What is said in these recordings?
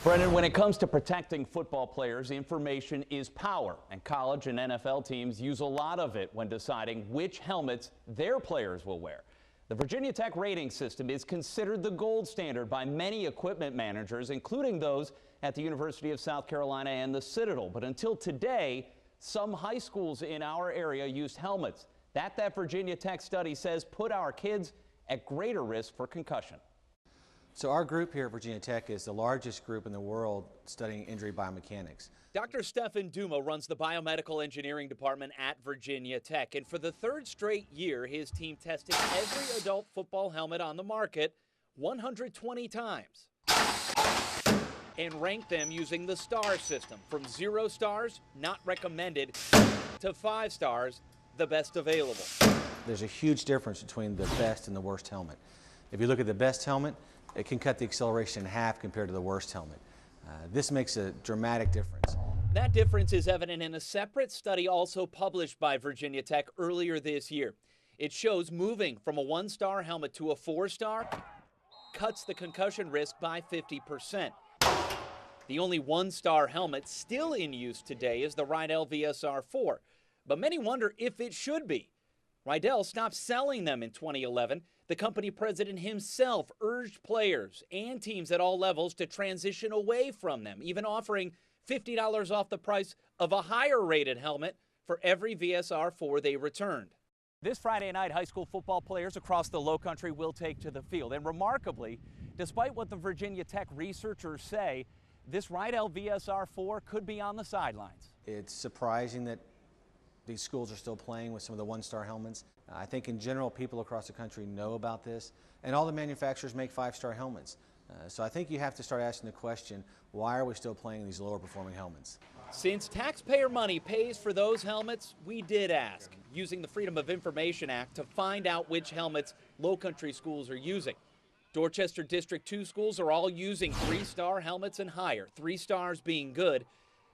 Brendan, when it comes to protecting football players, information is power, and college and NFL teams use a lot of it when deciding which helmets their players will wear. The Virginia Tech rating system is considered the gold standard by many equipment managers, including those at the University of South Carolina and the Citadel. But until today, some high schools in our area used helmets. That Virginia Tech study says put our kids at greater risk for concussion. So our group here at Virginia Tech is the largest group in the world studying injury biomechanics. Dr. Stefan Duma runs the biomedical engineering department at Virginia Tech, and for the third straight year, his team tested every adult football helmet on the market 120 times and ranked them using the STAR system, from 0 stars, not recommended, to 5 stars, the best available. There's a huge difference between the best and the worst helmet. If you look at the best helmet, it can cut the acceleration in half compared to the worst helmet. This makes a dramatic difference. That difference is evident in a separate study also published by Virginia Tech earlier this year. It shows moving from a 1-star helmet to a 4-star cuts the concussion risk by 50%. The only 1-star helmet still in use today is the Rydell VSR 4, but many wonder if it should be. Rydell stopped selling them in 2011. The company president himself urged players and teams at all levels to transition away from them, even offering $50 off the price of a higher-rated helmet for every VSR 4 they returned. This Friday night, high school football players across the Lowcountry will take to the field. And remarkably, despite what the Virginia Tech researchers say, this Rydell VSR 4 could be on the sidelines. It's surprising that these schools are still playing with some of the 1-star helmets. I think in general people across the country know about this, and all the manufacturers make 5-star helmets. So I think you have to start asking the question, why are we still playing these lower performing helmets? Since taxpayer money pays for those helmets, we did ask, using the Freedom of Information Act, to find out which helmets Lowcountry schools are using. Dorchester District 2 schools are all using 3-star helmets and higher, 3 stars being good.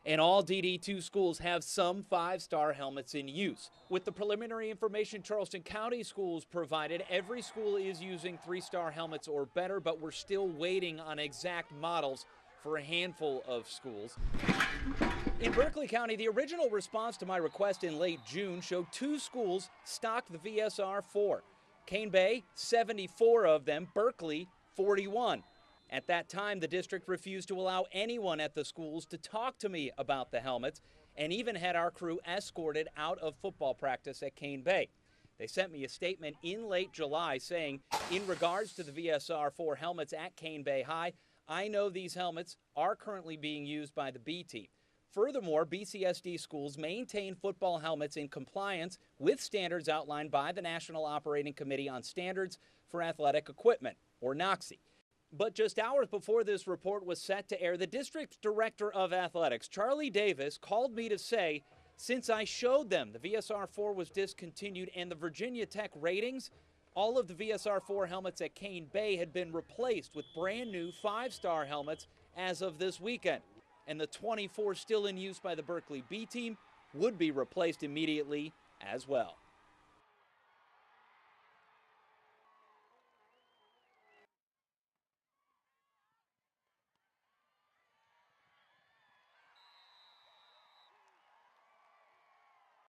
And all DD2 schools have some 5-star helmets in use. With the preliminary information Charleston County schools provided, every school is using 3-star helmets or better, but we're still waiting on exact models for a handful of schools. In Berkeley County, the original response to my request in late June showed 2 schools stocked the VSR 4. Cane Bay, 74 of them, Berkeley, 41. At that time, the district refused to allow anyone at the schools to talk to me about the helmets, and even had our crew escorted out of football practice at Cane Bay. They sent me a statement in late July saying, in regards to the VSR 4 helmets at Cane Bay High, I know these helmets are currently being used by the B team. Furthermore, BCSD schools maintain football helmets in compliance with standards outlined by the National Operating Committee on Standards for Athletic Equipment, or NOCSE. But just hours before this report was set to air, the district's director of athletics, Charlie Davis, called me to say, since I showed them the VSR 4 was discontinued and the Virginia Tech ratings, all of the VSR 4 helmets at Cane Bay had been replaced with brand new 5-star helmets as of this weekend. And the 24 still in use by the Berkeley B team would be replaced immediately as well.